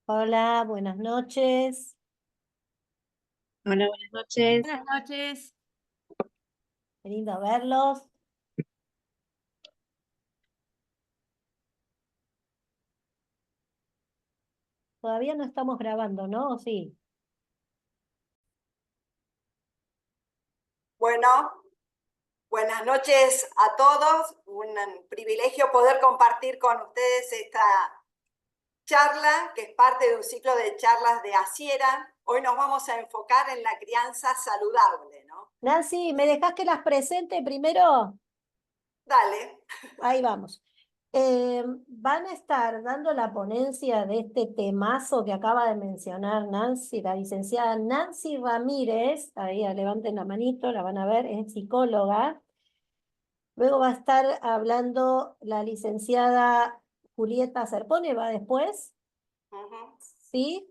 Hola, buenas noches. Hola, buenas noches. Buenas noches. Qué lindo verlos. Todavía no estamos grabando, ¿no? ¿O sí? Bueno, buenas noches a todos. Un privilegio poder compartir con ustedes esta charla, que es parte de un ciclo de charlas de Asiera. Hoy nos vamos a enfocar en la crianza saludable, ¿no? Nancy, ¿me dejás que las presente primero? Dale. Ahí vamos. Van a estar dando la ponencia de este temazo que acaba de mencionar Nancy, la licenciada Nancy Ramírez. Ahí levanten la manito, la van a ver, es psicóloga. Luego va a estar hablando la licenciada Julieta Serpone, va después, Ujú. ¿sí?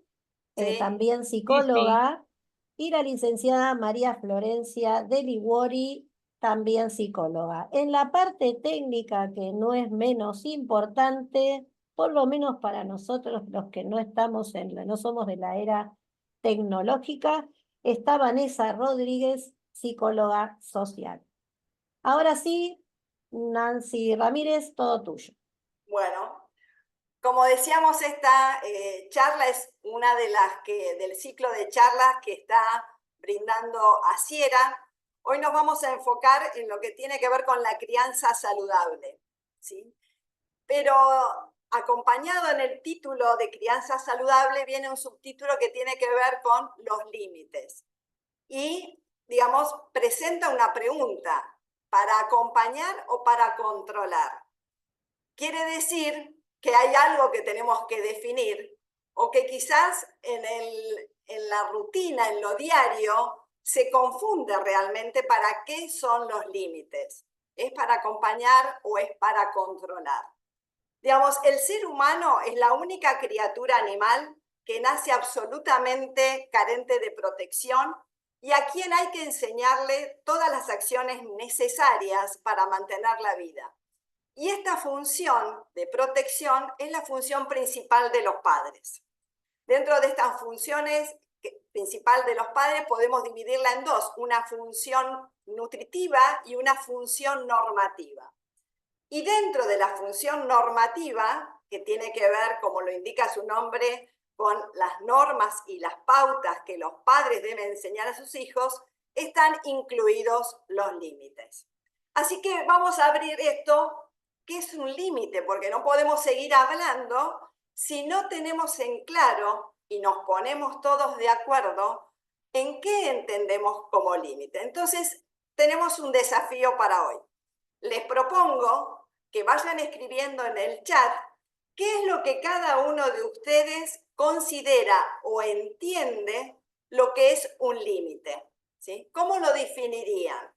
Sí. También Sí, sí. psicóloga, y la licenciada María Florencia de Liguori, también psicóloga. En la parte técnica, que no es menos importante, por lo menos para nosotros los que no estamos no somos de la era tecnológica, está Vanessa Rodríguez, psicóloga social. Ahora sí, Nancy Ramírez, todo tuyo. Bueno, como decíamos, esta charla es una de las del ciclo de charlas que está brindando Asiera. Hoy nos vamos a enfocar en lo que tiene que ver con la crianza saludable, ¿sí? Pero acompañado en el título de crianza saludable viene un subtítulo que tiene que ver con los límites. Y, digamos, presenta una pregunta: ¿para acompañar o para controlar? Quiere decir que hay algo que tenemos que definir, o que quizás en la rutina, en lo diario, se confunde realmente para qué son los límites. ¿Es para acompañar o es para controlar? Digamos, el ser humano es la única criatura animal que nace absolutamente carente de protección y a quien hay que enseñarle todas las acciones necesarias para mantener la vida. Y esta función de protección es la función principal de los padres. Dentro de estas funciones principal de los padres podemos dividirla en dos: una función nutritiva y una función normativa. Y dentro de la función normativa, que tiene que ver, como lo indica su nombre, con las normas y las pautas que los padres deben enseñar a sus hijos, están incluidos los límites. Así que vamos a abrir esto. ¿Qué es un límite? Porque no podemos seguir hablando si no tenemos en claro y nos ponemos todos de acuerdo en qué entendemos como límite. Entonces, tenemos un desafío para hoy. Les propongo que vayan escribiendo en el chat qué es lo que cada uno de ustedes considera o entiende lo que es un límite, ¿sí? ¿Cómo lo definirían?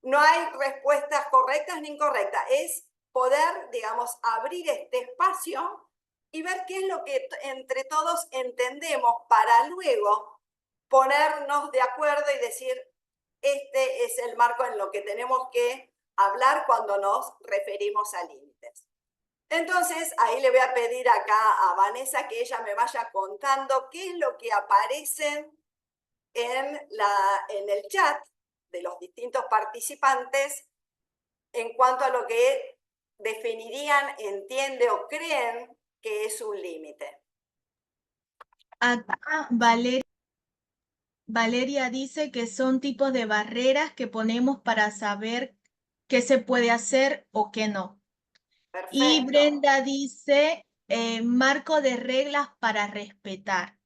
No hay respuestas correctas ni incorrectas, es poder, digamos, abrir este espacio y ver qué es lo que entre todos entendemos para luego ponernos de acuerdo y decir: este es el marco en lo que tenemos que hablar cuando nos referimos a límites. Entonces, ahí le voy a pedir acá a Vanessa que ella me vaya contando qué es lo que aparece en el chat de los distintos participantes en cuanto a lo que definirían, entiende o creen que es un límite. Acá Valeria dice que son tipos de barreras que ponemos para saber qué se puede hacer o qué no. Y Perfecto. Brenda dice marco de reglas para respetar.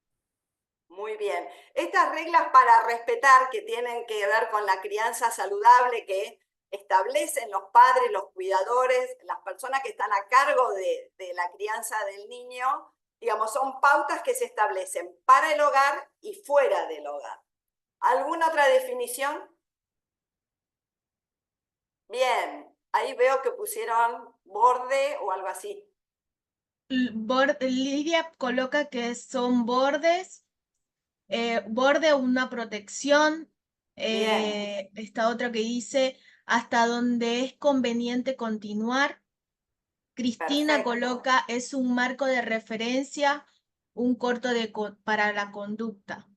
Muy bien. Estas reglas para respetar, que tienen que ver con la crianza saludable que establecen los padres, los cuidadores, las personas que están a cargo de la crianza del niño, digamos, son pautas que se establecen para el hogar y fuera del hogar. ¿Alguna otra definición? Bien, ahí veo que pusieron borde o algo así. Lidia coloca que son bordes, borde o una protección. Bien. Esta otra que dice hasta donde es conveniente continuar. Cristina Perfecto. coloca es un marco de referencia un corto para la conducta.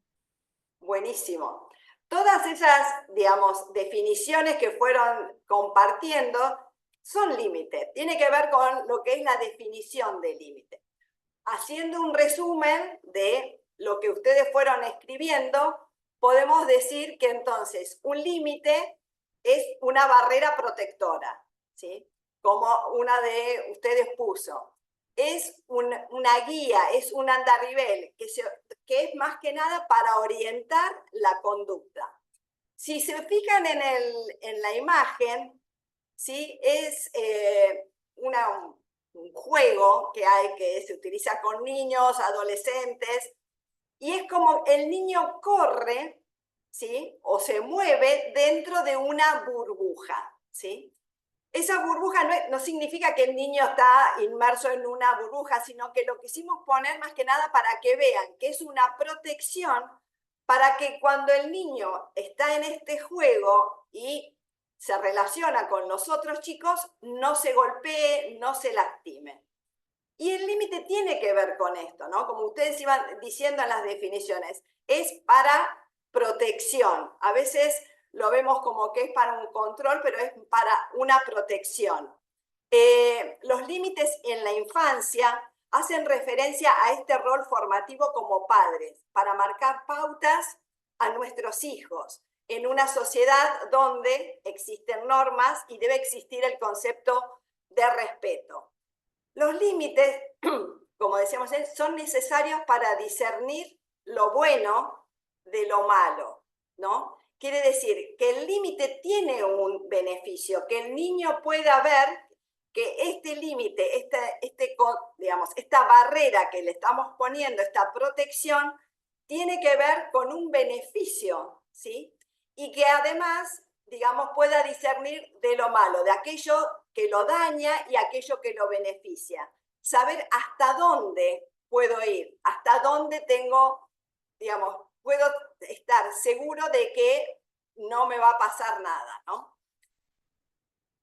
Buenísimo. Todas esas, digamos, definiciones que fueron compartiendo son límites. Tiene que ver con lo que es la definición de límite. Haciendo un resumen de lo que ustedes fueron escribiendo, podemos decir que entonces un límite es una barrera protectora, ¿sí? Como una de ustedes puso. Es una guía, es un andarivel que es más que nada para orientar la conducta. Si se fijan en la imagen, ¿sí? Es un juego que hay que se utiliza con niños, adolescentes, y es como el niño corre, ¿sí? O se mueve dentro de una burbuja, ¿sí? Esa burbuja no significa que el niño está inmerso en una burbuja, sino que lo quisimos poner más que nada para que vean que es una protección para que cuando el niño está en este juego y se relaciona con los otros chicos, no se golpee, no se lastime. Y el límite tiene que ver con esto, ¿no? Como ustedes iban diciendo en las definiciones, es para protección. A veces lo vemos como que es para un control, pero es para una protección. Los límites en la infancia hacen referencia a este rol formativo como padres, para marcar pautas a nuestros hijos en una sociedad donde existen normas y debe existir el concepto de respeto. Los límites, como decíamos, son necesarios para discernir lo bueno de lo malo, ¿no? Quiere decir que el límite tiene un beneficio, que el niño pueda ver que este límite, esta barrera que le estamos poniendo, esta protección, tiene que ver con un beneficio, ¿sí? Y que además, digamos, pueda discernir de lo malo, de aquello que lo daña y aquello que lo beneficia. Saber hasta dónde puedo ir, hasta dónde tengo, digamos, puedo estar seguro de que no me va a pasar nada, ¿no?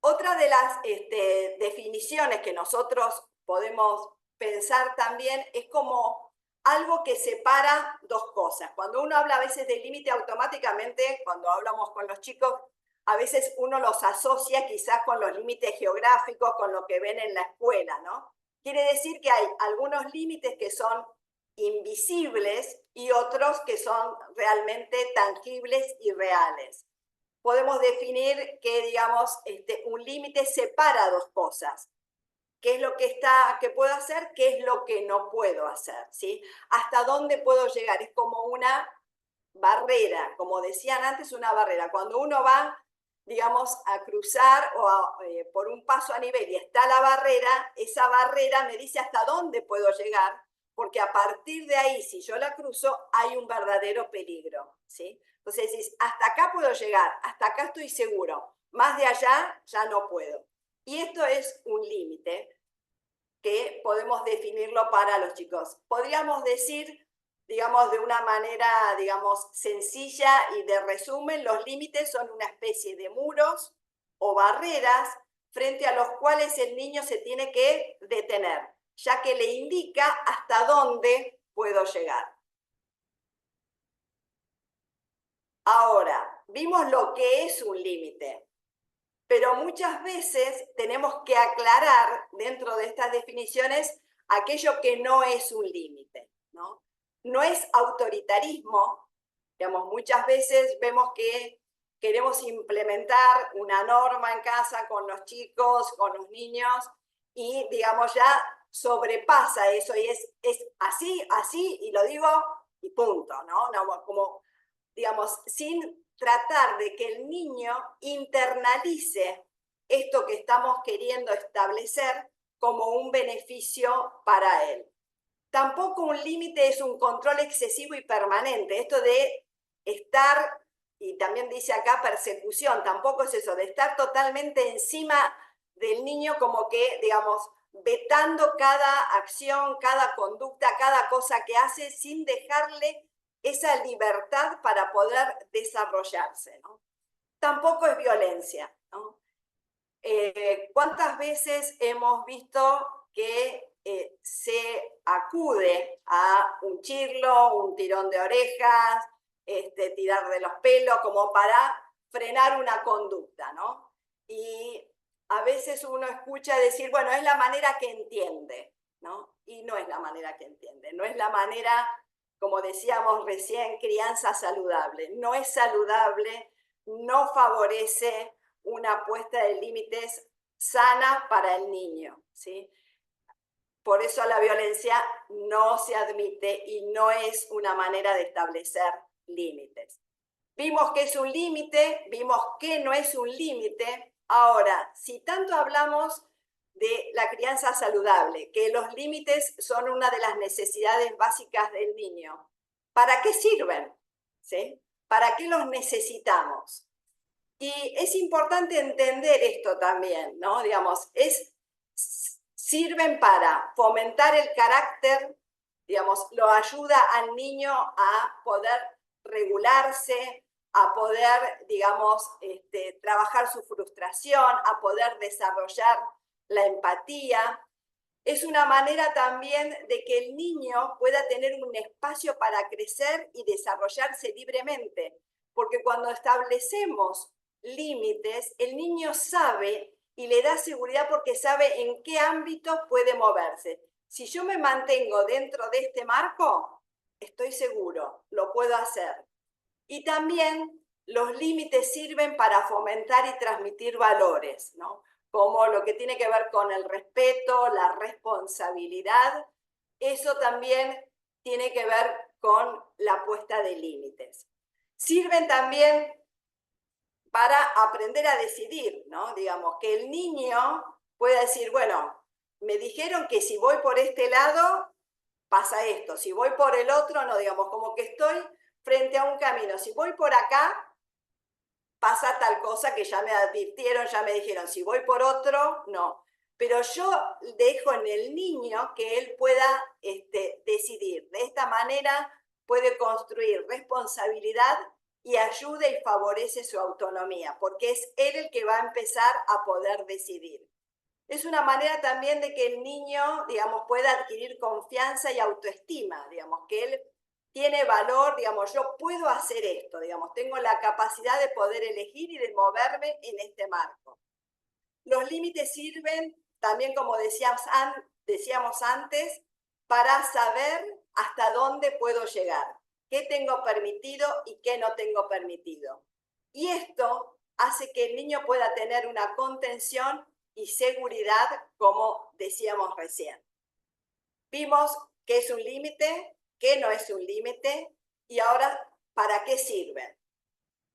Otra de las definiciones que nosotros podemos pensar también es como algo que separa dos cosas. Cuando uno habla a veces de límite, automáticamente, cuando hablamos con los chicos, a veces uno los asocia quizás con los límites geográficos, con lo que ven en la escuela, ¿no? Quiere decir que hay algunos límites que son invisibles y otros que son realmente tangibles y reales. Podemos definir que, digamos, un límite separa dos cosas. ¿Qué es lo que puedo hacer? ¿Qué es lo que no puedo hacer? ¿Sí? ¿Hasta dónde puedo llegar? Es como una barrera, como decían antes, una barrera. Cuando uno va, digamos, a cruzar por un paso a nivel y está la barrera, esa barrera me dice hasta dónde puedo llegar, porque a partir de ahí, si yo la cruzo, hay un verdadero peligro, ¿sí? Entonces decís, hasta acá puedo llegar, hasta acá estoy seguro, más de allá ya no puedo. Y esto es un límite que podemos definirlo para los chicos. Podríamos decir, digamos, de una manera, digamos, sencilla y de resumen, los límites son una especie de muros o barreras frente a los cuales el niño se tiene que detener, ya que le indica hasta dónde puedo llegar. Ahora, vimos lo que es un límite, pero muchas veces tenemos que aclarar dentro de estas definiciones aquello que no es un límite, ¿no? No es autoritarismo, digamos, muchas veces vemos que queremos implementar una norma en casa con los chicos, con los niños, y digamos ya sobrepasa eso y es así, y lo digo y punto, ¿no? Como, digamos, sin tratar de que el niño internalice esto que estamos queriendo establecer como un beneficio para él. Tampoco un límite es un control excesivo y permanente. Esto de estar, y también dice acá persecución, tampoco es eso, de estar totalmente encima del niño como que, digamos, vetando cada acción, cada conducta, cada cosa que hace sin dejarle esa libertad para poder desarrollarse, ¿no? Tampoco es violencia, ¿no? ¿Cuántas veces hemos visto que se acude a un chirlo, un tirón de orejas, tirar de los pelos, como para frenar una conducta, ¿no? Y a veces uno escucha decir, bueno, es la manera que entiende, ¿no? Y no es la manera que entiende, no es la manera, como decíamos recién, crianza saludable. No es saludable, no favorece una puesta de límites sana para el niño, ¿sí? Por eso la violencia no se admite y no es una manera de establecer límites. Vimos que es un límite, vimos que no es un límite. Ahora, si tanto hablamos de la crianza saludable, que los límites son una de las necesidades básicas del niño, ¿para qué sirven? ¿Sí? ¿Para qué los necesitamos? Y es importante entender esto también, ¿no? Digamos, sirven para fomentar el carácter, digamos, lo ayuda al niño a poder regularse, a poder, digamos, trabajar su frustración, a poder desarrollar la empatía. Es una manera también de que el niño pueda tener un espacio para crecer y desarrollarse libremente, porque cuando establecemos límites, el niño sabe y le da seguridad porque sabe en qué ámbito puede moverse. Si yo me mantengo dentro de este marco, estoy seguro, lo puedo hacer. Y también los límites sirven para fomentar y transmitir valores, ¿no? Como lo que tiene que ver con el respeto, la responsabilidad. Eso también tiene que ver con la puesta de límites. Sirven también para aprender a decidir, ¿no? Digamos, que el niño pueda decir, bueno, me dijeron que si voy por este lado, pasa esto. Si voy por el otro, no, digamos, como que estoy frente a un camino. Si voy por acá, pasa tal cosa que ya me advirtieron, ya me dijeron. Si voy por otro, no. Pero yo dejo en el niño que él pueda decidir. De esta manera puede construir responsabilidad y ayuda y favorece su autonomía, porque es él el que va a empezar a poder decidir. Es una manera también de que el niño, digamos, pueda adquirir confianza y autoestima, digamos, que él tiene valor, digamos, yo puedo hacer esto, digamos, tengo la capacidad de poder elegir y de moverme en este marco. Los límites sirven también, como decíamos antes, para saber hasta dónde puedo llegar, qué tengo permitido y qué no tengo permitido. Y esto hace que el niño pueda tener una contención y seguridad, como decíamos recién. Vimos qué es un límite, qué no es un límite y ahora para qué sirven.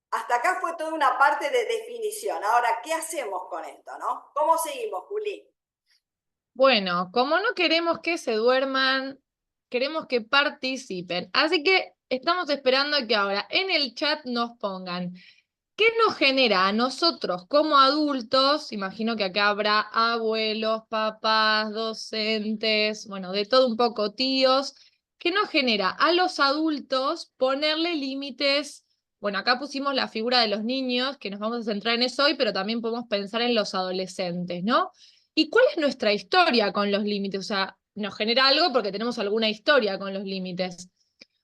Hasta acá fue toda una parte de definición. Ahora, ¿qué hacemos con esto, no? ¿Cómo seguimos, Juli? Bueno, como no queremos que se duerman, queremos que participen. Así que estamos esperando que ahora en el chat nos pongan qué nos genera a nosotros como adultos. Imagino que acá habrá abuelos, papás, docentes, bueno, de todo un poco, tíos. ¿Qué nos genera a los adultos ponerle límites? Bueno, acá pusimos la figura de los niños, que nos vamos a centrar en eso hoy, pero también podemos pensar en los adolescentes, ¿no? ¿Y cuál es nuestra historia con los límites? O sea, nos genera algo porque tenemos alguna historia con los límites.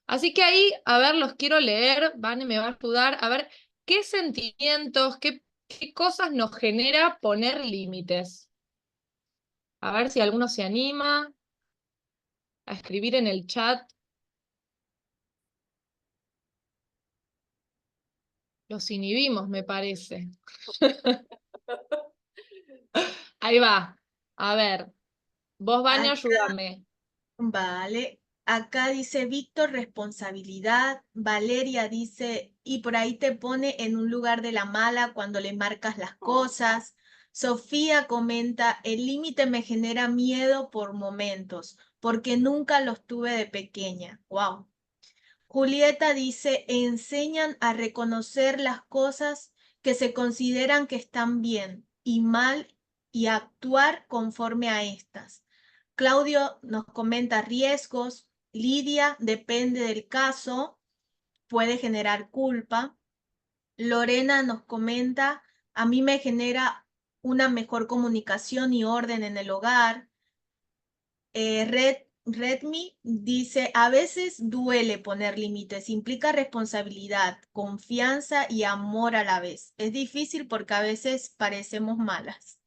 Así que ahí, a ver, los quiero leer, Vane me va a ayudar, a ver, ¿qué sentimientos, qué cosas nos genera poner límites? A ver si alguno se anima a escribir en el chat. Los inhibimos, me parece. Ahí va. A ver, vos, Vane, ayúdame. Vale, acá dice Víctor, responsabilidad. Valeria dice, y por ahí te pone en un lugar de la mala cuando le marcas las cosas. Sofía comenta, el límite me genera miedo por momentos, porque nunca los tuve de pequeña. Wow. Julieta dice, enseñan a reconocer las cosas que se consideran que están bien y mal y a actuar conforme a estas. Claudio nos comenta riesgos. Lidia, depende del caso, puede generar culpa. Lorena nos comenta, a mí me genera una mejor comunicación y orden en el hogar. Redmi dice, a veces duele poner límites, implica responsabilidad, confianza y amor a la vez. Es difícil porque a veces parecemos malas.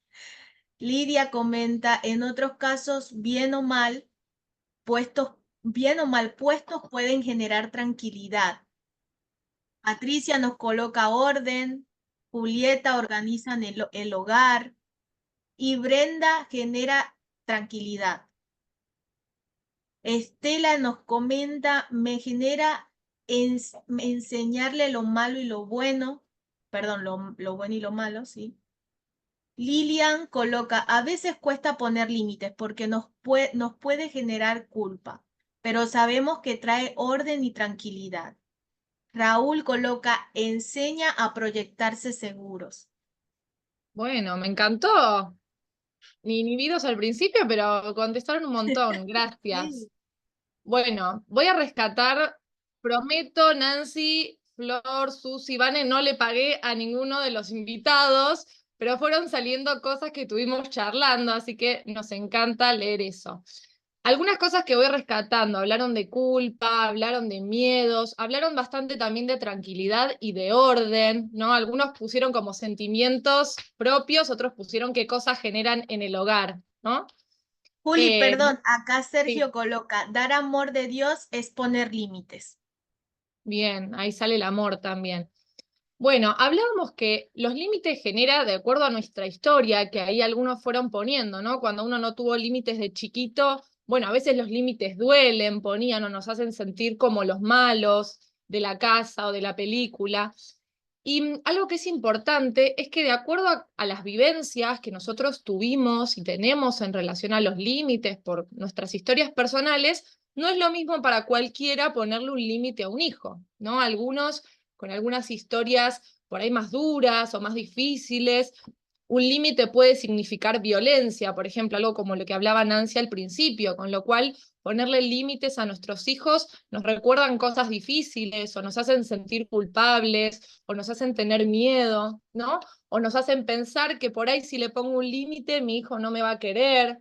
Lidia comenta, en otros casos, bien o mal puestos pueden generar tranquilidad. Patricia nos coloca orden, Julieta organiza el hogar y Brenda genera tranquilidad. Estela nos comenta, me genera enseñarle lo malo y lo bueno, perdón, lo bueno y lo malo, sí. Lilian coloca, a veces cuesta poner límites porque nos puede generar culpa, pero sabemos que trae orden y tranquilidad. Raúl coloca, enseña a proyectarse seguros. Bueno, me encantó. Ni inhibidos al principio, pero contestaron un montón. Gracias. Sí. Bueno, voy a rescatar, prometo, Nancy, Flor, Susi, Vane, no le pagué a ninguno de los invitados, pero fueron saliendo cosas que estuvimos charlando, así que nos encanta leer eso. Algunas cosas que voy rescatando, hablaron de culpa, hablaron de miedos, hablaron bastante también de tranquilidad y de orden, ¿no? Algunos pusieron como sentimientos propios, otros pusieron qué cosas generan en el hogar, ¿no? Juli, perdón, acá Sí. Sergio coloca, dar amor de Dios es poner límites. Bien, ahí sale el amor también. Bueno, hablábamos que los límites genera de acuerdo a nuestra historia, que ahí algunos fueron poniendo, ¿no? Cuando uno no tuvo límites de chiquito, bueno, a veces los límites duelen, ponían o nos hacen sentir como los malos de la casa o de la película. Y algo que es importante es que de acuerdo a las vivencias que nosotros tuvimos y tenemos en relación a los límites por nuestras historias personales, no es lo mismo para cualquiera ponerle un límite a un hijo, ¿no? Algunos con algunas historias por ahí más duras o más difíciles, un límite puede significar violencia, por ejemplo, algo como lo que hablaba Nancy al principio, con lo cual ponerle límites a nuestros hijos nos recuerdan cosas difíciles o nos hacen sentir culpables o nos hacen tener miedo, ¿no? O nos hacen pensar que por ahí si le pongo un límite mi hijo no me va a querer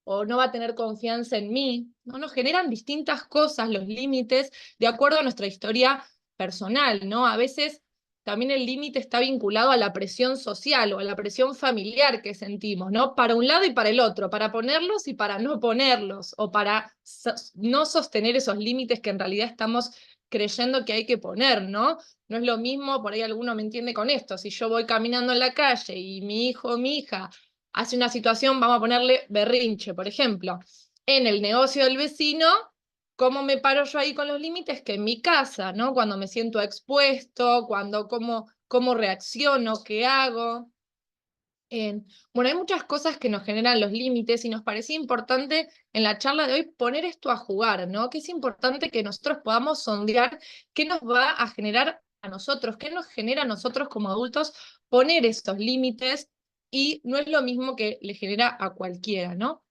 o no va a tener confianza en mí, ¿no? Nos generan distintas cosas los límites de acuerdo a nuestra historia personal, ¿no? A veces también el límite está vinculado a la presión social o a la presión familiar que sentimos, ¿no? Para un lado y para el otro, para ponerlos y para no ponerlos, o para no sostener esos límites que en realidad estamos creyendo que hay que poner, ¿no? No es lo mismo, por ahí alguno me entiende con esto, si yo voy caminando en la calle y mi hijo o mi hija hace una situación, vamos a ponerle berrinche, por ejemplo, en el negocio del vecino, ¿cómo me paro yo ahí con los límites? Que en mi casa, ¿no? Cuando me siento expuesto, cómo reacciono, qué hago. Bueno, hay muchas cosas que nos generan los límites y nos parecía importante en la charla de hoy poner esto a jugar, ¿no? Que es importante que nosotros podamos sondear qué nos va a generar a nosotros, qué nos genera a nosotros como adultos poner estos límites y no es lo mismo que le genera a cualquiera, ¿no?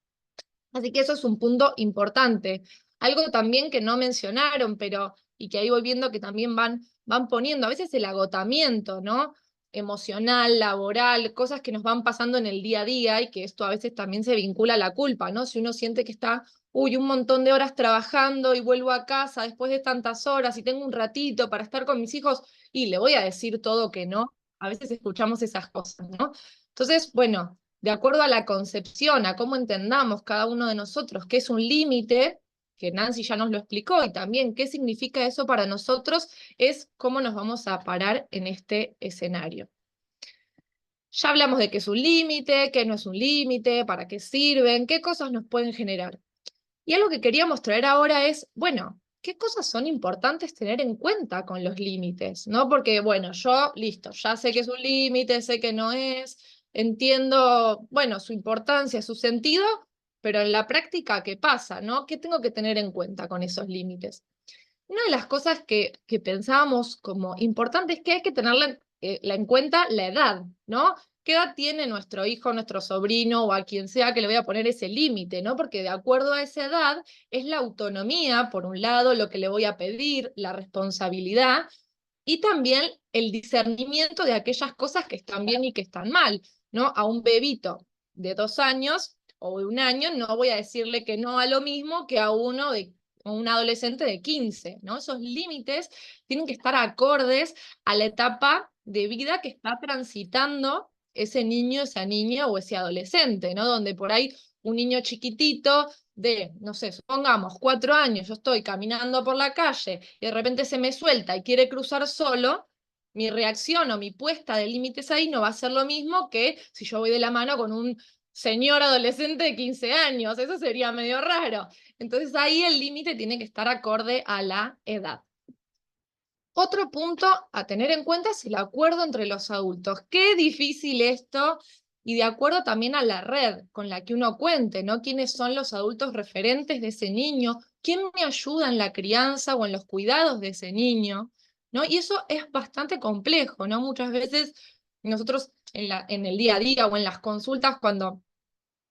Así que eso es un punto importante. Algo también que no mencionaron, pero y que ahí voy viendo que también van poniendo, a veces el agotamiento, ¿no? Emocional, laboral, cosas que nos van pasando en el día a día y que esto a veces también se vincula a la culpa, ¿no? Si uno siente que está, uy, un montón de horas trabajando y vuelvo a casa después de tantas horas y tengo un ratito para estar con mis hijos y le voy a decir todo que no, a veces escuchamos esas cosas, ¿no? Entonces, bueno, de acuerdo a la concepción, a cómo entendamos cada uno de nosotros qué es un límite, que Nancy ya nos lo explicó, y también qué significa eso para nosotros, es cómo nos vamos a parar en este escenario. Ya hablamos de qué es un límite, qué no es un límite, para qué sirven, qué cosas nos pueden generar. Y algo que queríamos traer ahora es, bueno, ¿qué cosas son importantes tener en cuenta con los límites? ¿No? Porque, bueno, yo, listo, ya sé que es un límite, sé que no es, entiendo, bueno, su importancia, su sentido, pero en la práctica, ¿qué pasa? ¿No? ¿Qué tengo que tener en cuenta con esos límites? Una de las cosas que pensábamos como importante es que hay que tenerla en cuenta la edad, ¿no? ¿Qué edad tiene nuestro hijo, nuestro sobrino o a quien sea que le voy a poner ese límite, ¿no? Porque de acuerdo a esa edad es la autonomía, por un lado, lo que le voy a pedir, la responsabilidad y también el discernimiento de aquellas cosas que están bien y que están mal, ¿no? A un bebito de 2 años, o de 1 año, no voy a decirle que no a lo mismo que a un adolescente de 15, ¿no? Esos límites tienen que estar acordes a la etapa de vida que está transitando ese niño, esa niña o ese adolescente, ¿no? Donde por ahí un niño chiquitito de, no sé, supongamos 4 años, yo estoy caminando por la calle y de repente se me suelta y quiere cruzar solo, mi reacción o mi puesta de límites ahí no va a ser lo mismo que si yo voy de la mano con un señor adolescente de 15 años, eso sería medio raro. Entonces ahí el límite tiene que estar acorde a la edad. Otro punto a tener en cuenta es el acuerdo entre los adultos. Qué difícil esto, y de acuerdo también a la red con la que uno cuente, ¿no? ¿Quiénes son los adultos referentes de ese niño? ¿Quién me ayuda en la crianza o en los cuidados de ese niño? ¿No? Y eso es bastante complejo, ¿no? Muchas veces nosotros en el día a día o en las consultas, cuando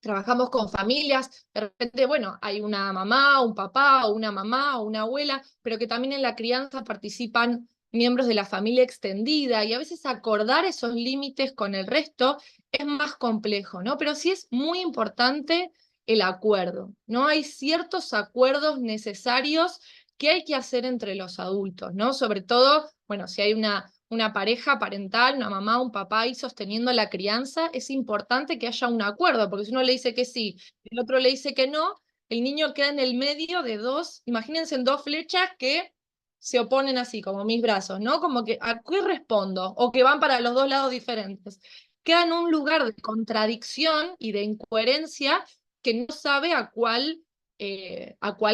trabajamos con familias, de repente, bueno, hay una mamá, un papá, o una mamá, o una abuela, pero que también en la crianza participan miembros de la familia extendida, y a veces acordar esos límites con el resto es más complejo, ¿no? Pero sí es muy importante el acuerdo, ¿no? Hay ciertos acuerdos necesarios que hay que hacer entre los adultos, ¿no? Sobre todo, bueno, si hay una pareja parental, una mamá, un papá ahí sosteniendo la crianza, es importante que haya un acuerdo, porque si uno le dice que sí, el otro le dice que no, el niño queda en el medio de dos, imagínense en 2 flechas que se oponen así, como mis brazos, ¿no? Como que, ¿a qué respondo? O que van para los 2 lados diferentes. Queda en un lugar de contradicción y de incoherencia que no sabe a cuál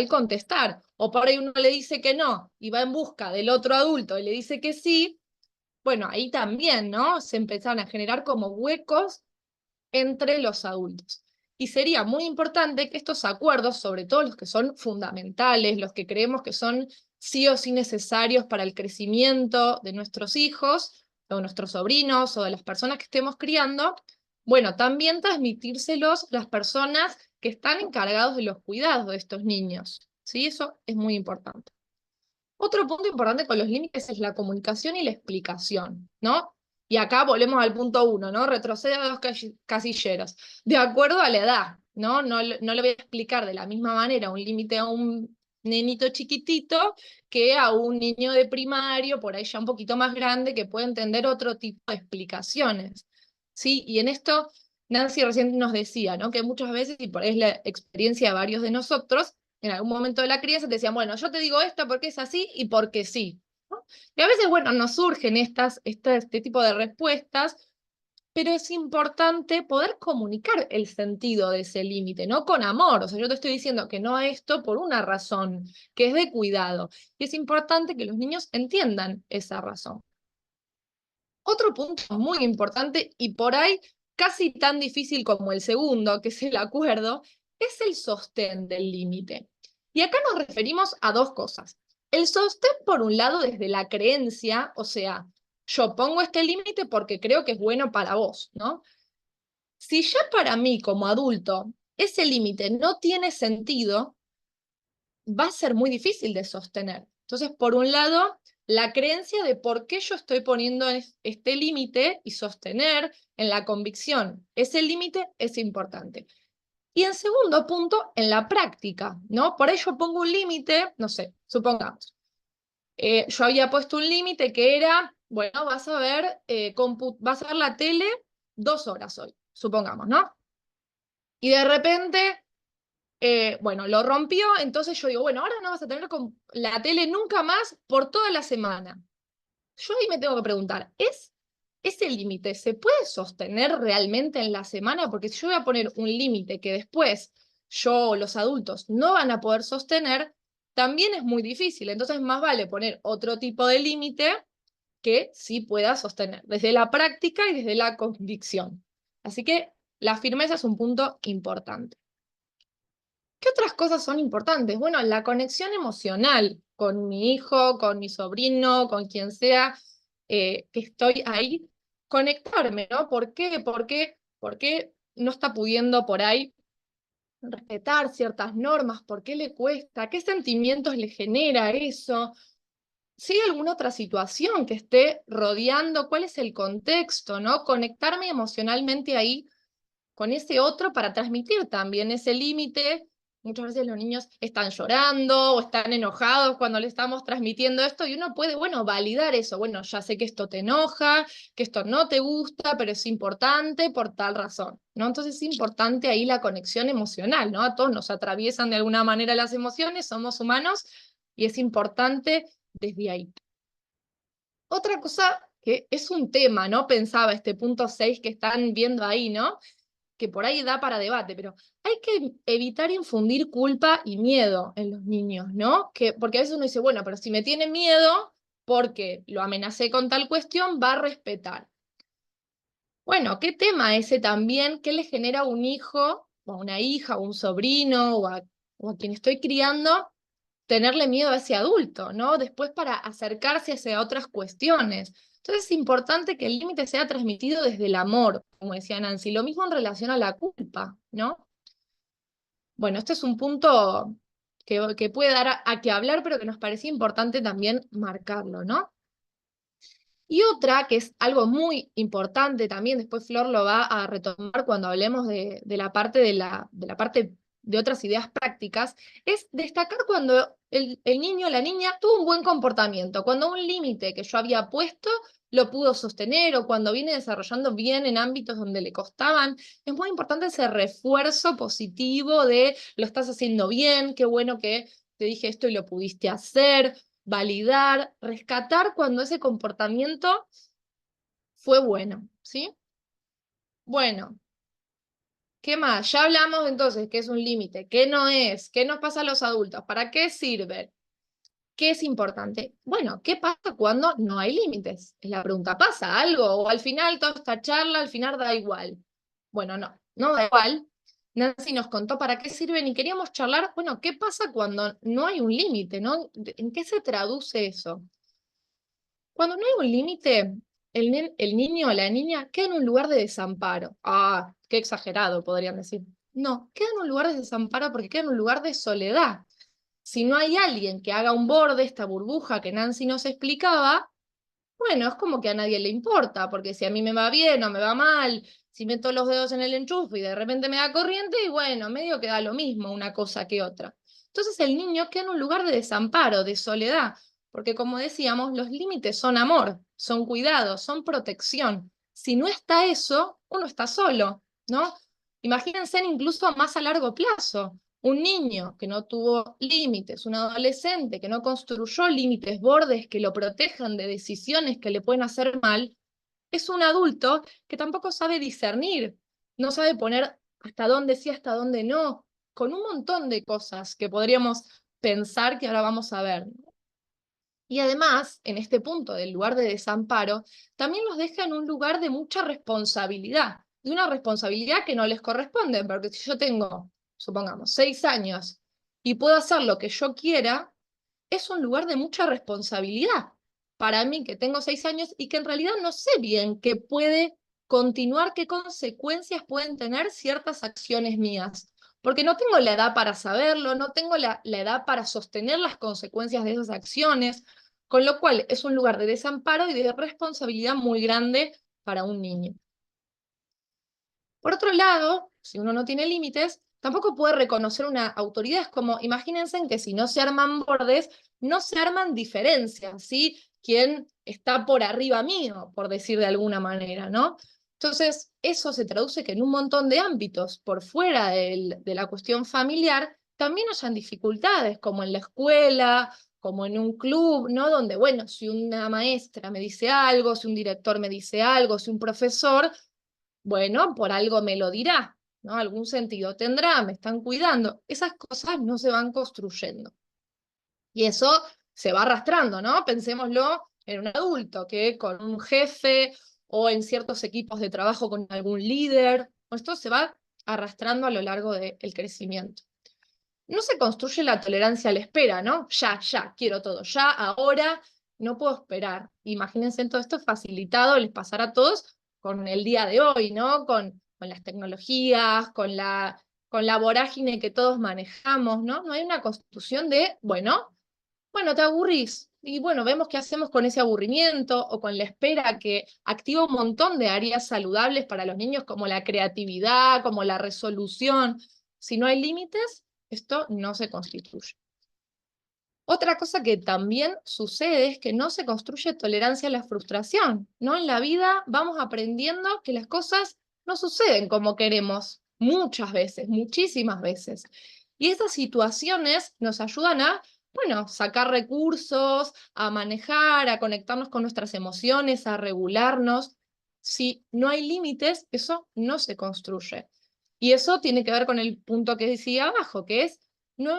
contestar. O por ahí uno le dice que no y va en busca del otro adulto y le dice que sí. Bueno, ahí también, ¿no? Se empezaron a generar como huecos entre los adultos. Y sería muy importante que estos acuerdos, sobre todo los que son fundamentales, los que creemos que son sí o sí necesarios para el crecimiento de nuestros hijos, o nuestros sobrinos, o de las personas que estemos criando, bueno, también transmitírselos las personas que están encargados de los cuidados de estos niños. ¿Sí? Eso es muy importante. Otro punto importante con los límites es la comunicación y la explicación, ¿no? Y acá volvemos al punto 1, ¿no? Retrocede a 2 casilleros. De acuerdo a la edad, ¿no? No le voy a explicar de la misma manera un límite a un nenito chiquitito que a un niño de primario, por ahí ya un poquito más grande, que puede entender otro tipo de explicaciones, ¿sí? Y en esto, Nancy recién nos decía, ¿no? Que muchas veces, y por ahí es la experiencia de varios de nosotros, en algún momento de la crianza te decían, bueno, yo te digo esto porque es así y porque sí, ¿no? Y a veces, bueno, nos surgen este tipo de respuestas, pero es importante poder comunicar el sentido de ese límite, ¿no? Con amor. O sea, yo te estoy diciendo que no a esto por una razón, que es de cuidado. Y es importante que los niños entiendan esa razón. Otro punto muy importante, y por ahí casi tan difícil como el segundo, que es el acuerdo, es el sostén del límite. Y acá nos referimos a 2 cosas. El sostén, por un lado, desde la creencia, o sea, yo pongo este límite porque creo que es bueno para vos, ¿no? Si ya para mí como adulto ese límite no tiene sentido, va a ser muy difícil de sostener. Entonces, por un lado, la creencia de por qué yo estoy poniendo este límite y sostener en la convicción ese límite es importante. Y en segundo punto, en la práctica, ¿no? Por ello pongo un límite, no sé, supongamos, yo había puesto un límite que era, bueno, vas a ver la tele 2 horas hoy, supongamos, ¿no? Y de repente bueno, lo rompió, entonces yo digo, bueno, ahora no vas a tener la tele nunca más por toda la semana. Yo ahí me tengo que preguntar, ¿ese límite se puede sostener realmente en la semana? Porque si yo voy a poner un límite que después los adultos, no van a poder sostener, también es muy difícil. Entonces más vale poner otro tipo de límite que sí pueda sostener, desde la práctica y desde la convicción. Así que la firmeza es un punto importante. ¿Qué otras cosas son importantes? Bueno, la conexión emocional con mi hijo, con mi sobrino, con quien sea que estoy ahí. Conectarme, ¿no? ¿Por qué? ¿Por qué no está pudiendo por ahí respetar ciertas normas? ¿Por qué le cuesta? ¿Qué sentimientos le genera eso? Si hay alguna otra situación que esté rodeando, ¿cuál es el contexto, ¿no? Conectarme emocionalmente ahí con ese otro para transmitir también ese límite. Muchas veces los niños están llorando o están enojados cuando le estamos transmitiendo esto y uno puede, bueno, validar eso. Bueno, ya sé que esto te enoja, que esto no te gusta, pero es importante por tal razón, ¿no? Entonces es importante ahí la conexión emocional, ¿no? A todos nos atraviesan de alguna manera las emociones, somos humanos y es importante desde ahí. Otra cosa que es un tema, ¿no? Pensaba este punto 6 que están viendo ahí, ¿no? Que por ahí da para debate, pero hay que evitar infundir culpa y miedo en los niños, ¿no? Porque a veces uno dice, bueno, pero si me tiene miedo porque lo amenacé con tal cuestión, va a respetar. Bueno, ¿qué tema ese también? ¿Qué le genera a un hijo, o a una hija, o un sobrino, o a quien estoy criando, tenerle miedo a ese adulto, ¿no? Después para acercarse hacia otras cuestiones. Entonces es importante que el límite sea transmitido desde el amor, como decía Nancy. Lo mismo en relación a la culpa, ¿no? Bueno, este es un punto que puede dar a que hablar, pero que nos parecía importante también marcarlo, ¿no? Y otra, que es algo muy importante también, después Flor lo va a retomar cuando hablemos de la parte de la parte de otras ideas prácticas, es destacar cuando el niño o la niña tuvo un buen comportamiento, cuando un límite que yo había puesto lo pudo sostener, o cuando viene desarrollando bien en ámbitos donde le costaban. Es muy importante ese refuerzo positivo de lo estás haciendo bien, qué bueno que te dije esto y lo pudiste hacer, validar, rescatar cuando ese comportamiento fue bueno, ¿sí? Bueno, ¿qué más? Ya hablamos entonces qué es un límite, qué no es, qué nos pasa a los adultos, para qué sirve, qué es importante. Bueno, ¿qué pasa cuando no hay límites? Es la pregunta, ¿pasa algo? O al final toda esta charla, al final da igual. Bueno, no da igual. Nancy nos contó para qué sirven y queríamos charlar, bueno, ¿qué pasa cuando no hay un límite, ¿no? ¿En qué se traduce eso? Cuando no hay un límite, el niño o la niña queda en un lugar de desamparo. Ah, qué exagerado, podrían decir. No, queda en un lugar de desamparo porque queda en un lugar de soledad. Si no hay alguien que haga un borde, esta burbuja que Nancy nos explicaba, bueno, es como que a nadie le importa, porque si a mí me va bien o me va mal, si meto los dedos en el enchufe y de repente me da corriente, y bueno, medio que da lo mismo una cosa que otra. Entonces el niño queda en un lugar de desamparo, de soledad, porque como decíamos, los límites son amor, son cuidado, son protección. Si no está eso, uno está solo, ¿no? Imagínense incluso más a largo plazo. Un niño que no tuvo límites, un adolescente que no construyó límites, bordes que lo protejan de decisiones que le pueden hacer mal, es un adulto que tampoco sabe discernir, no sabe poner hasta dónde sí, hasta dónde no, con un montón de cosas que podríamos pensar que ahora vamos a ver. Y además, en este punto del lugar de desamparo, también los deja en un lugar de mucha responsabilidad, de una responsabilidad que no les corresponde, porque si yo tengo, supongamos, 6 años y puedo hacer lo que yo quiera, es un lugar de mucha responsabilidad para mí que tengo 6 años y que en realidad no sé bien qué puede continuar, qué consecuencias pueden tener ciertas acciones mías. Porque no tengo la edad para saberlo, no tengo la edad para sostener las consecuencias de esas acciones, con lo cual es un lugar de desamparo y de responsabilidad muy grande para un niño. Por otro lado, si uno no tiene límites, tampoco puede reconocer una autoridad. Es como, imagínense que si no se arman bordes, no se arman diferencias, ¿sí? ¿Quién está por arriba mío, por decir de alguna manera, ¿no? Entonces, eso se traduce que en un montón de ámbitos, por fuera de la cuestión familiar, también hayan dificultades, como en la escuela, como en un club, ¿no? Donde, bueno, si una maestra me dice algo, si un director me dice algo, si un profesor, bueno, por algo me lo dirá, ¿no? Algún sentido tendrá, me están cuidando. Esas cosas no se van construyendo. Y eso se va arrastrando, ¿no? Pensémoslo en un adulto que con un jefe o en ciertos equipos de trabajo con algún líder. Esto se va arrastrando a lo largo del crecimiento. No se construye la tolerancia a la espera, ¿no? Ya, quiero todo, ya, ahora, no puedo esperar. Imagínense todo esto facilitado, les pasará a todos con el día de hoy, ¿no? Con las tecnologías, con la vorágine que todos manejamos, ¿no? No hay una construcción de, bueno, te aburrís. y bueno, vemos qué hacemos con ese aburrimiento o con la espera, que activa un montón de áreas saludables para los niños, como la creatividad, como la resolución. Si no hay límites, esto no se constituye. Otra cosa que también sucede es que no se construye tolerancia a la frustración, ¿no? En la vida vamos aprendiendo que las cosas no suceden como queremos, muchas veces, muchísimas veces. Y esas situaciones nos ayudan a, bueno, sacar recursos, a manejar, a conectarnos con nuestras emociones, a regularnos. Si no hay límites, eso no se construye. Y eso tiene que ver con el punto que decía abajo, que es no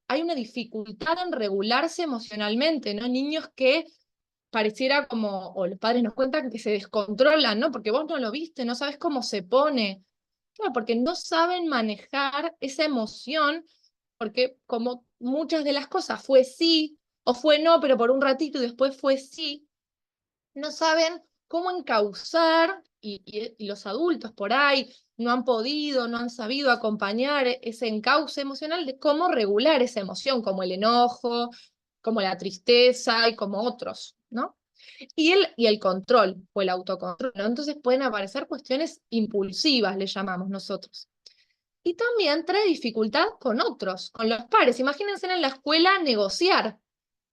hay una dificultad en regularse emocionalmente, ¿no? Niños que pareciera como, o los padres nos cuentan que se descontrolan, ¿no? Porque vos no lo viste, no sabes cómo se pone. Claro, porque no saben manejar esa emoción, porque como muchas de las cosas fue sí, o fue no, pero por un ratito y después fue sí, no saben cómo encauzar, y los adultos por ahí no han podido, no han sabido acompañar ese encauce emocional de cómo regular esa emoción, como el enojo, como la tristeza y como otros, ¿no? Y el control o el autocontrol, ¿no? Entonces pueden aparecer cuestiones impulsivas, le llamamos nosotros. Y también trae dificultad con otros, con los pares. Imagínense en la escuela negociar.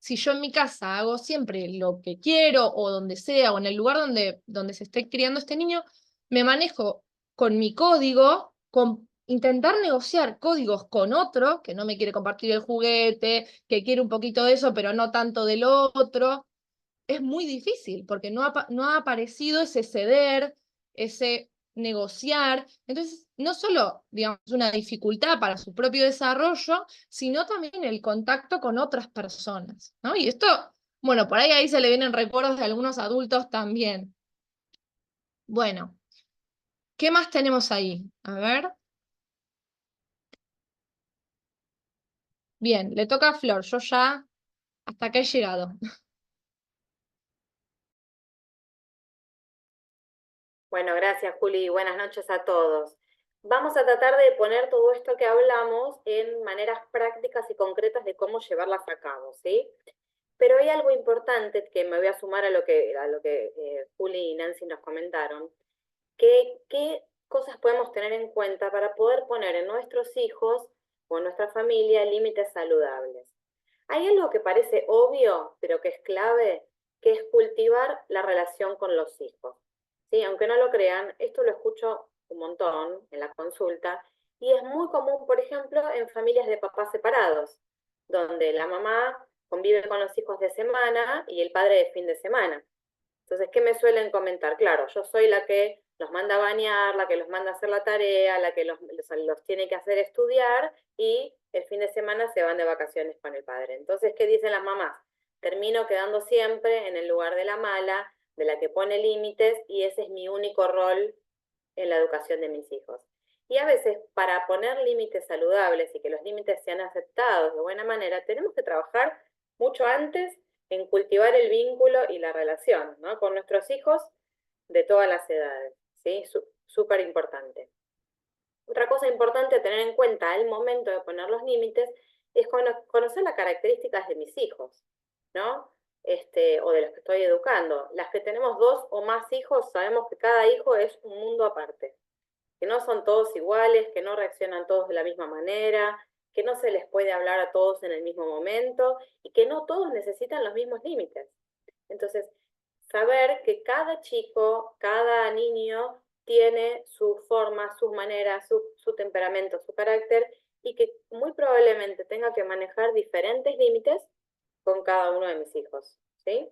Si yo en mi casa hago siempre lo que quiero, o donde sea, o en el lugar donde se esté criando este niño, me manejo con mi código, con intentar negociar códigos con otro, que no me quiere compartir el juguete, que quiere un poquito de eso, pero no tanto del otro, es muy difícil, porque no ha aparecido ese ceder, ese negociar. Entonces, no solo, digamos, una dificultad para su propio desarrollo, sino también el contacto con otras personas, ¿no? Y esto, bueno, por ahí se le vienen recuerdos de algunos adultos también. Bueno, ¿qué más tenemos ahí? A ver. Bien, le toca a Flor, yo ya hasta acá he llegado. Bueno, gracias, Juli. Buenas noches a todos. Vamos a tratar de poner todo esto que hablamos en maneras prácticas y concretas de cómo llevarlas a cabo, ¿sí? Pero hay algo importante que me voy a sumar a lo que Juli y Nancy nos comentaron, que qué cosas podemos tener en cuenta para poder poner en nuestros hijos o en nuestra familia límites saludables. Hay algo que parece obvio, pero que es clave, que es cultivar la relación con los hijos. ¿Sí? Aunque no lo crean, esto lo escucho un montón en la consulta y es muy común, por ejemplo, en familias de papás separados, donde la mamá convive con los hijos de semana y el padre de fin de semana. Entonces, ¿qué me suelen comentar? Claro, yo soy la que los manda a bañar, la que los manda a hacer la tarea, la que los tiene que hacer estudiar, y el fin de semana se van de vacaciones con el padre. Entonces, ¿qué dicen las mamás? Termino quedando siempre en el lugar de la mala, de la que pone límites, y ese es mi único rol en la educación de mis hijos. Y a veces, para poner límites saludables y que los límites sean aceptados de buena manera, tenemos que trabajar mucho antes en cultivar el vínculo y la relación, ¿no? Con nuestros hijos de todas las edades, ¿sí? Súper importante. Otra cosa importante a tener en cuenta al momento de poner los límites es conocer las características de mis hijos, ¿no? O de los que estoy educando. Las que tenemos 2 o más hijos, sabemos que cada hijo es un mundo aparte, que no son todos iguales, que no reaccionan todos de la misma manera, que no se les puede hablar a todos en el mismo momento y que no todos necesitan los mismos límites. Entonces, saber que cada chico, cada niño tiene su forma, sus maneras, su temperamento, su carácter, y que muy probablemente tenga que manejar diferentes límites con cada uno de mis hijos, ¿sí?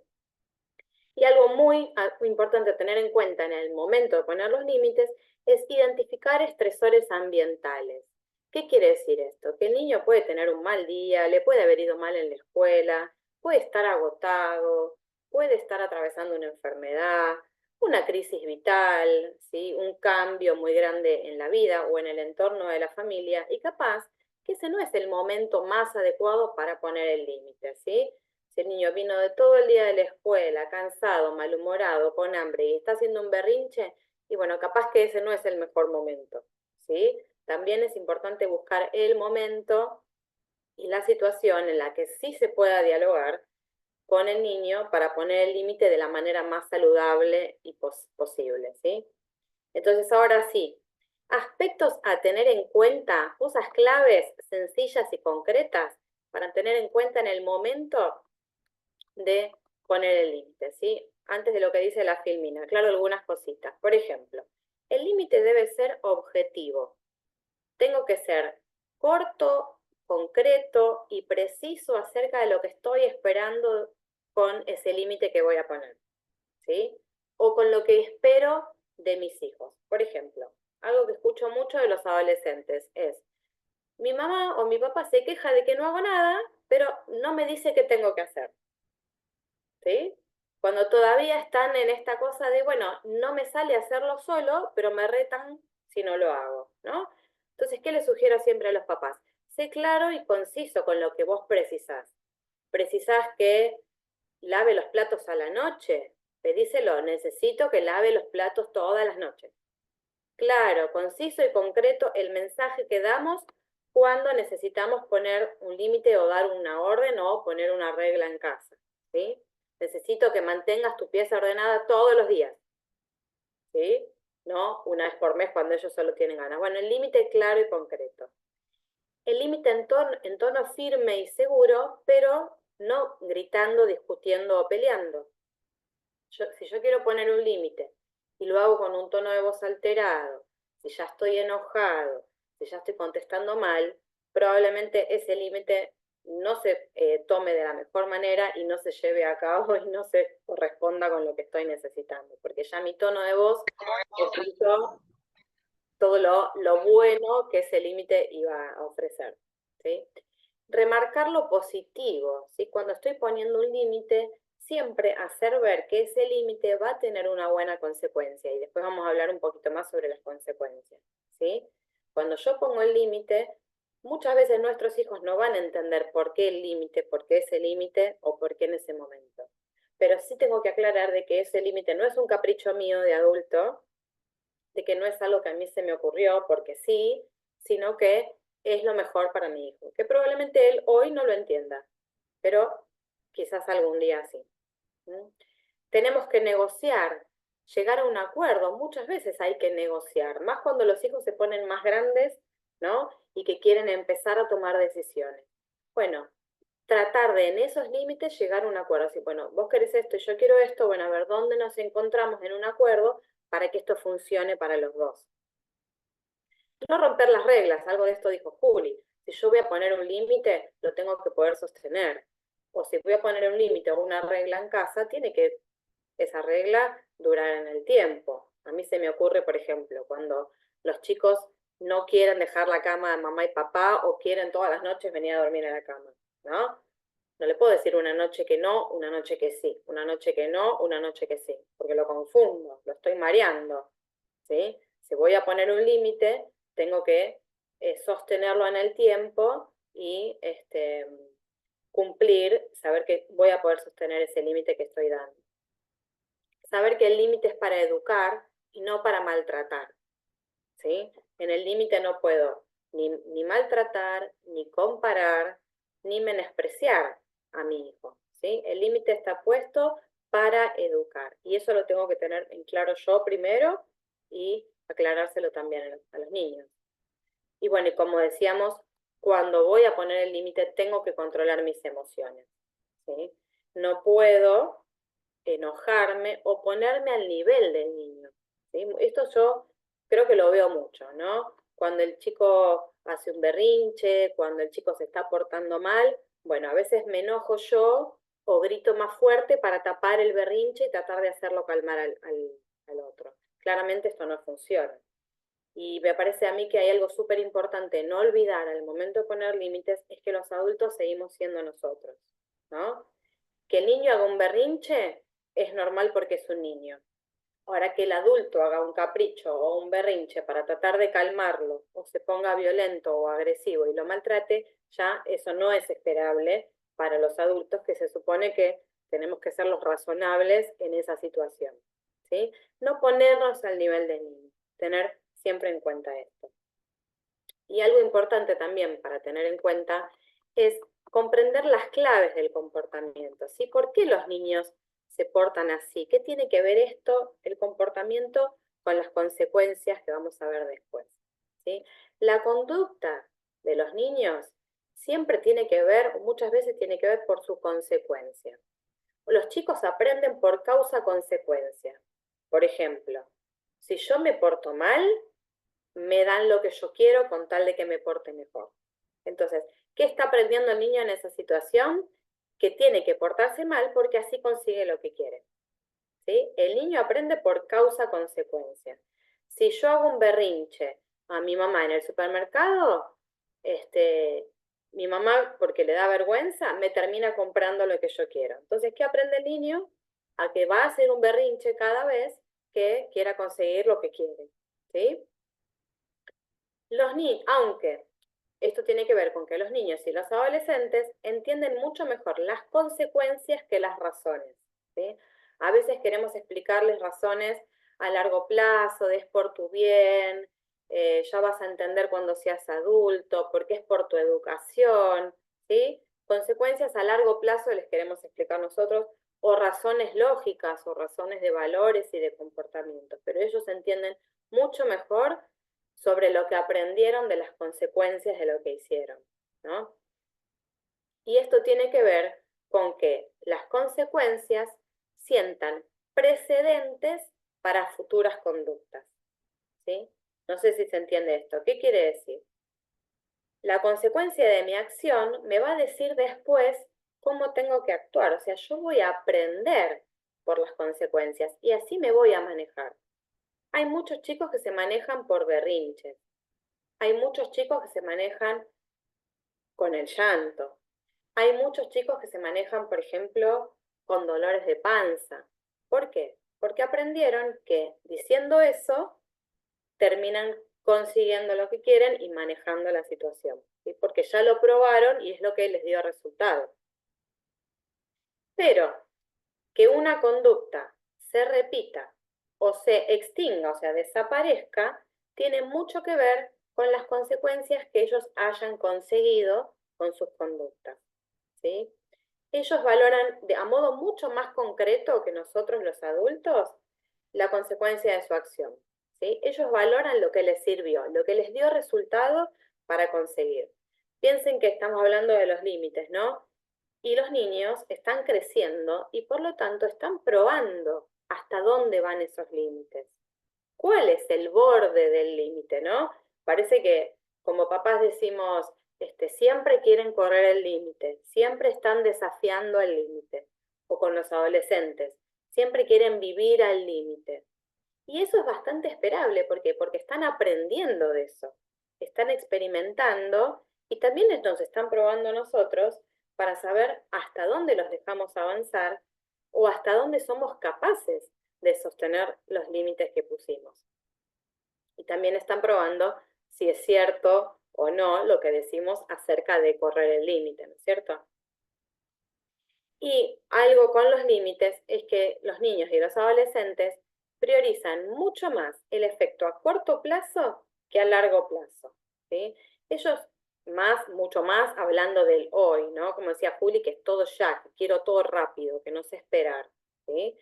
Y algo muy importante a tener en cuenta en el momento de poner los límites es identificar estresores ambientales. ¿Qué quiere decir esto? Que el niño puede tener un mal día, le puede haber ido mal en la escuela, puede estar agotado, puede estar atravesando una enfermedad, una crisis vital, ¿sí? Un cambio muy grande en la vida o en el entorno de la familia, y capaz que ese no es el momento más adecuado para poner el límite, ¿sí? Si el niño vino de todo el día de la escuela, cansado, malhumorado, con hambre y está haciendo un berrinche, y bueno, capaz que ese no es el mejor momento, ¿sí? También es importante buscar el momento y la situación en la que sí se pueda dialogar con el niño para poner el límite de la manera más saludable y posible, ¿sí? Entonces, ahora sí, aspectos a tener en cuenta, cosas claves, sencillas y concretas para tener en cuenta en el momento de poner el límite, ¿sí? Antes de lo que dice la Filmina, aclaro algunas cositas. Por ejemplo, el límite debe ser objetivo. Tengo que ser corto, concreto y preciso acerca de lo que estoy esperando con ese límite que voy a poner, ¿sí? O con lo que espero de mis hijos. Por ejemplo, algo que escucho mucho de los adolescentes es: mi mamá o mi papá se queja de que no hago nada, pero no me dice qué tengo que hacer, ¿sí? Cuando todavía están en esta cosa de, bueno, no me sale hacerlo solo, pero me retan si no lo hago, ¿no? Entonces, ¿qué le sugiero siempre a los papás? Sé claro y conciso con lo que vos precisás. ¿Precisás que lave los platos a la noche? Pedíselo, necesito que lave los platos todas las noches. Claro, conciso y concreto el mensaje que damos cuando necesitamos poner un límite o dar una orden o poner una regla en casa, ¿sí? Necesito que mantengas tu pieza ordenada todos los días, ¿sí? No una vez por mes cuando ellos solo tienen ganas. Bueno, el límite claro y concreto. El límite en tono firme y seguro, pero no gritando, discutiendo o peleando. Si yo quiero poner un límite y lo hago con un tono de voz alterado, si ya estoy enojado, si ya estoy contestando mal, probablemente ese límite no se tome de la mejor manera y no se lleve a cabo y no se corresponda con lo que estoy necesitando, porque ya mi tono de voz ocultó todo lo bueno que ese límite iba a ofrecer, ¿sí? Remarcar lo positivo, ¿sí? Cuando estoy poniendo un límite, siempre hacer ver que ese límite va a tener una buena consecuencia, y después vamos a hablar un poquito más sobre las consecuencias, ¿sí? Cuando yo pongo el límite, muchas veces nuestros hijos no van a entender por qué el límite, por qué ese límite o por qué en ese momento. Pero sí tengo que aclarar de que ese límite no es un capricho mío de adulto, de que no es algo que a mí se me ocurrió porque sí, sino que es lo mejor para mi hijo, que probablemente él hoy no lo entienda, pero quizás algún día sí. Tenemos que negociar, llegar a un acuerdo. Muchas veces hay que negociar, más cuando los hijos se ponen más grandes, ¿no? Y que quieren empezar a tomar decisiones. Bueno, tratar de en esos límites llegar a un acuerdo. Así, bueno, vos querés esto y yo quiero esto, bueno, a ver dónde nos encontramos en un acuerdo para que esto funcione para los dos. No romper las reglas, algo de esto dijo Juli. Si yo voy a poner un límite, lo tengo que poder sostener. O si voy a poner un límite o una regla en casa, tiene que esa regla durar en el tiempo. A mí se me ocurre, por ejemplo, cuando los chicos no quieren dejar la cama de mamá y papá o quieren todas las noches venir a dormir a la cama, ¿no? No le puedo decir una noche que no, una noche que sí, una noche que no, una noche que sí, porque lo confundo, lo estoy mareando, ¿sí? Si voy a poner un límite, tengo que sostenerlo en el tiempo y cumplir, saber que voy a poder sostener ese límite que estoy dando. Saber que el límite es para educar y no para maltratar, ¿sí? En el límite no puedo ni maltratar, ni comparar, ni menospreciar a mi hijo, ¿sí? El límite está puesto para educar, y eso lo tengo que tener en claro yo primero y aclarárselo también a los niños. Y bueno, y como decíamos, cuando voy a poner el límite tengo que controlar mis emociones, ¿sí? No puedo enojarme o ponerme al nivel del niño, ¿sí? Esto yo creo que lo veo mucho, ¿no? Cuando el chico hace un berrinche, cuando el chico se está portando mal, bueno, a veces me enojo yo o grito más fuerte para tapar el berrinche y tratar de hacerlo calmar al otro. Claramente esto no funciona. Y me parece a mí que hay algo súper importante no olvidar al momento de poner límites, es que los adultos seguimos siendo nosotros, ¿no? Que el niño haga un berrinche es normal porque es un niño. Ahora, que el adulto haga un capricho o un berrinche para tratar de calmarlo, o se ponga violento o agresivo y lo maltrate, ya eso no es esperable para los adultos, que se supone que tenemos que ser los razonables en esa situación, ¿sí? No ponernos al nivel del niño, tener siempre en cuenta esto. Y algo importante también para tener en cuenta es comprender las claves del comportamiento, ¿sí? ¿Por qué los niños se portan así? ¿Qué tiene que ver esto, el comportamiento, con las consecuencias que vamos a ver después? ¿Sí? La conducta de los niños siempre tiene que ver, muchas veces tiene que ver por su consecuencia. Los chicos aprenden por causa-consecuencia. Por ejemplo, si yo me porto mal, me dan lo que yo quiero con tal de que me porte mejor. Entonces, ¿qué está aprendiendo el niño en esa situación? Que tiene que portarse mal porque así consigue lo que quiere. ¿Sí? El niño aprende por causa-consecuencia. Si yo hago un berrinche a mi mamá en el supermercado, mi mamá, porque le da vergüenza, me termina comprando lo que yo quiero. Entonces, ¿qué aprende el niño? A que va a hacer un berrinche cada vez que quiera conseguir lo que quiere. ¿Sí? Aunque esto tiene que ver con que los niños y los adolescentes entienden mucho mejor las consecuencias que las razones, ¿sí? A veces queremos explicarles razones a largo plazo, de es por tu bien, ya vas a entender cuando seas adulto, porque es por tu educación, ¿sí? Consecuencias a largo plazo les queremos explicar nosotros, o razones lógicas, o razones de valores y de comportamientos, pero ellos entienden mucho mejor sobre lo que aprendieron de las consecuencias de lo que hicieron, ¿no? Y esto tiene que ver con que las consecuencias sientan precedentes para futuras conductas, ¿sí? No sé si se entiende esto. ¿Qué quiere decir? La consecuencia de mi acción me va a decir después cómo tengo que actuar. O sea, yo voy a aprender por las consecuencias y así me voy a manejar. Hay muchos chicos que se manejan por berrinches. Hay muchos chicos que se manejan con el llanto. Hay muchos chicos que se manejan, por ejemplo, con dolores de panza. ¿Por qué? Porque aprendieron que diciendo eso terminan consiguiendo lo que quieren y manejando la situación, ¿sí? Porque ya lo probaron y es lo que les dio resultado. Pero que una conducta se repita o se extinga, o sea, desaparezca, tiene mucho que ver con las consecuencias que ellos hayan conseguido con sus conductas, ¿sí? Ellos valoran a modo mucho más concreto que nosotros los adultos la consecuencia de su acción, ¿sí? Ellos valoran lo que les sirvió, lo que les dio resultado para conseguir. Piensen que estamos hablando de los límites, ¿no? Y los niños están creciendo y por lo tanto están probando hasta dónde van esos límites. ¿Cuál es el borde del límite, no? Parece que como papás decimos, siempre quieren correr el límite, siempre están desafiando el límite. O con los adolescentes, siempre quieren vivir al límite. Y eso es bastante esperable, ¿por qué? Porque están aprendiendo de eso, están experimentando y también entonces están probando nosotros para saber hasta dónde los dejamos avanzar o hasta dónde somos capaces de sostener los límites que pusimos. Y también están probando si es cierto o no lo que decimos acerca de correr el límite, ¿no es cierto? Y algo con los límites es que los niños y los adolescentes priorizan mucho más el efecto a corto plazo que a largo plazo, ¿sí? Ellos mucho más hablando del hoy, ¿no? Como decía Juli, que es todo ya, que quiero todo rápido, que no sé esperar, ¿sí?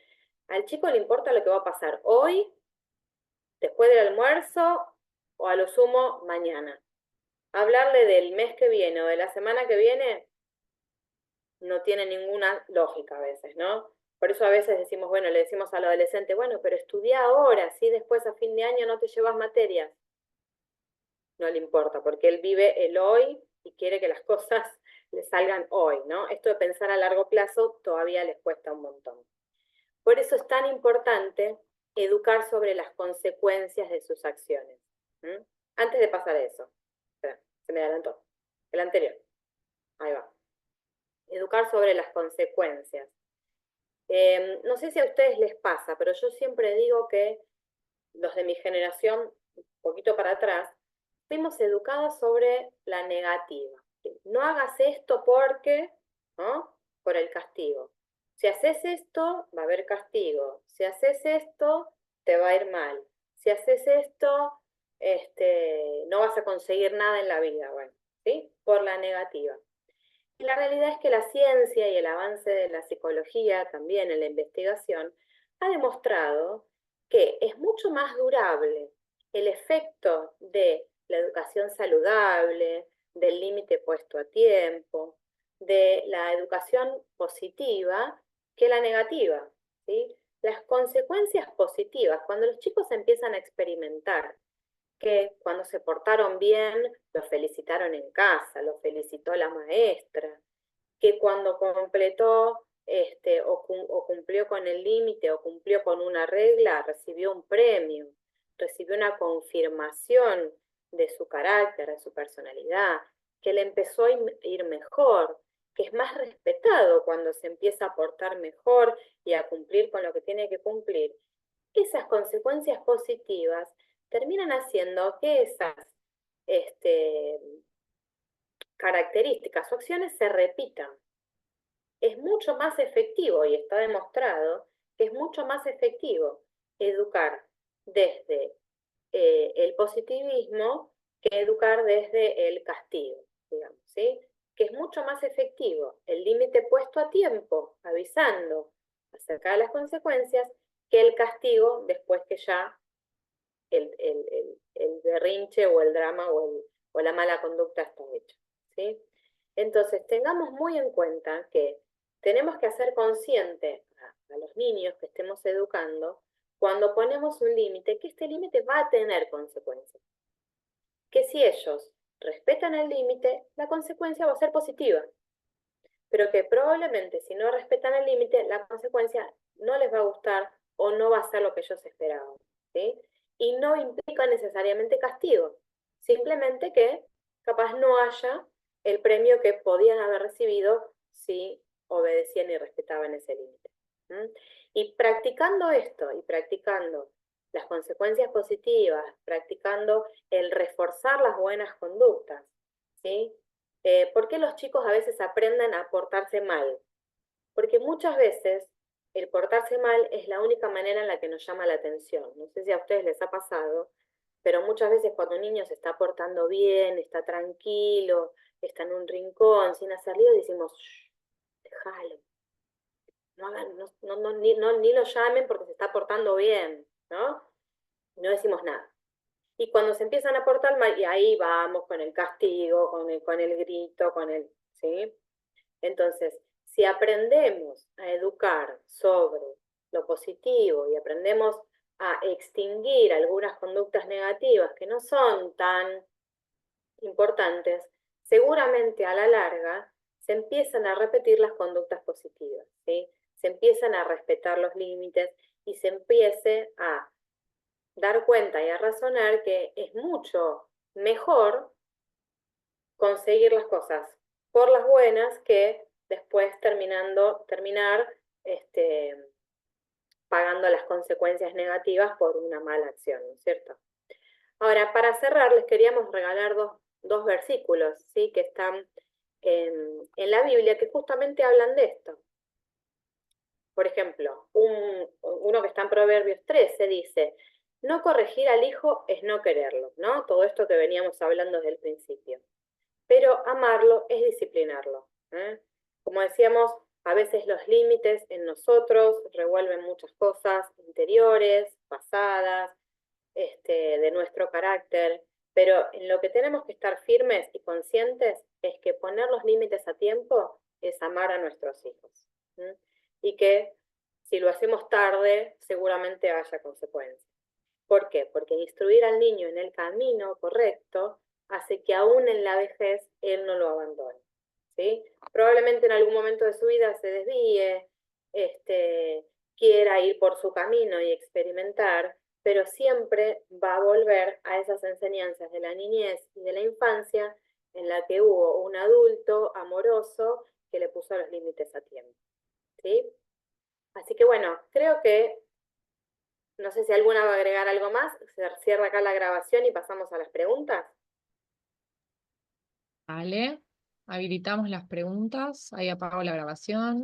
Al chico le importa lo que va a pasar hoy, después del almuerzo o a lo sumo mañana. Hablarle del mes que viene o de la semana que viene no tiene ninguna lógica a veces, ¿no? Por eso a veces decimos, bueno, le decimos al adolescente, bueno, pero estudia ahora, ¿sí? Después a fin de año no te llevas materias. No le importa, porque él vive el hoy y quiere que las cosas le salgan hoy, ¿no? Esto de pensar a largo plazo todavía les cuesta un montón. Por eso es tan importante educar sobre las consecuencias de sus acciones. Antes de pasar a eso, espera, se me adelantó, el anterior, ahí va. Educar sobre las consecuencias. No sé si a ustedes les pasa, pero yo siempre digo que los de mi generación, un poquito para atrás, fuimos educados sobre la negativa. No hagas esto porque, ¿no? Por el castigo. Si haces esto, va a haber castigo. Si haces esto, te va a ir mal. Si haces esto, no vas a conseguir nada en la vida. Bueno, ¿sí? Por la negativa. Y la realidad es que la ciencia y el avance de la psicología, también en la investigación, ha demostrado que es mucho más durable el efecto de la educación saludable, del límite puesto a tiempo, de la educación positiva, que la negativa, ¿sí? Las consecuencias positivas, cuando los chicos empiezan a experimentar que cuando se portaron bien, los felicitaron en casa, los felicitó la maestra, que cuando completó o cumplió con el límite o cumplió con una regla, recibió un premio, recibió una confirmación de su carácter, de su personalidad, que le empezó a ir mejor, que es más respetado cuando se empieza a portar mejor y a cumplir con lo que tiene que cumplir. Esas consecuencias positivas terminan haciendo que esas características o acciones se repitan. Es mucho más efectivo y está demostrado que es mucho más efectivo educar desde el positivismo que educar desde el castigo, digamos, ¿sí? Que es mucho más efectivo el límite puesto a tiempo, avisando acerca de las consecuencias, que el castigo después que ya el berrinche o el drama o la mala conducta está hecha, ¿sí? Entonces, tengamos muy en cuenta que tenemos que hacer consciente a los niños que estemos educando cuando ponemos un límite, que este límite va a tener consecuencias. Que si ellos respetan el límite, la consecuencia va a ser positiva. Pero que probablemente si no respetan el límite, la consecuencia no les va a gustar o no va a ser lo que ellos esperaban, ¿sí? Y no implica necesariamente castigo, simplemente que capaz no haya el premio que podían haber recibido si obedecían y respetaban ese límite. Y practicando esto y practicando las consecuencias positivas, practicando el reforzar las buenas conductas, ¿sí? ¿Por qué los chicos a veces aprenden a portarse mal? Porque muchas veces el portarse mal es la única manera en la que nos llama la atención. No sé si a ustedes les ha pasado, pero muchas veces cuando un niño se está portando bien, está tranquilo, está en un rincón, sin hacer lío, decimos, shh, déjalo. No hagan, ni lo llamen porque se está portando bien, ¿no? No decimos nada. Y cuando se empiezan a portar mal, y ahí vamos con el castigo, con el grito, ¿sí? Entonces, si aprendemos a educar sobre lo positivo y aprendemos a extinguir algunas conductas negativas que no son tan importantes, seguramente a la larga se empiezan a repetir las conductas positivas, ¿sí? Se empiezan a respetar los límites y se empiece a dar cuenta y a razonar que es mucho mejor conseguir las cosas por las buenas que después terminar pagando las consecuencias negativas por una mala acción, ¿no es cierto? Ahora, para cerrar, les queríamos regalar dos versículos, ¿sí? Que están en la Biblia que justamente hablan de esto. Por ejemplo, uno que está en Proverbios 13 dice, no corregir al hijo es no quererlo, ¿no? Todo esto que veníamos hablando desde el principio. Pero amarlo es disciplinarlo, ¿eh? Como decíamos, a veces los límites en nosotros revuelven muchas cosas interiores, pasadas, de nuestro carácter, pero en lo que tenemos que estar firmes y conscientes es que poner los límites a tiempo es amar a nuestros hijos. Y que si lo hacemos tarde, seguramente haya consecuencias. ¿Por qué? Porque instruir al niño en el camino correcto hace que aún en la vejez él no lo abandone, ¿sí? Probablemente en algún momento de su vida se desvíe, quiera ir por su camino y experimentar, pero siempre va a volver a esas enseñanzas de la niñez y de la infancia en la que hubo un adulto amoroso que le puso los límites a tiempo, ¿sí? Así que bueno, creo que no sé si alguna va a agregar algo más. Se cierra acá la grabación y pasamos a las preguntas. Vale, habilitamos las preguntas, ahí apago la grabación.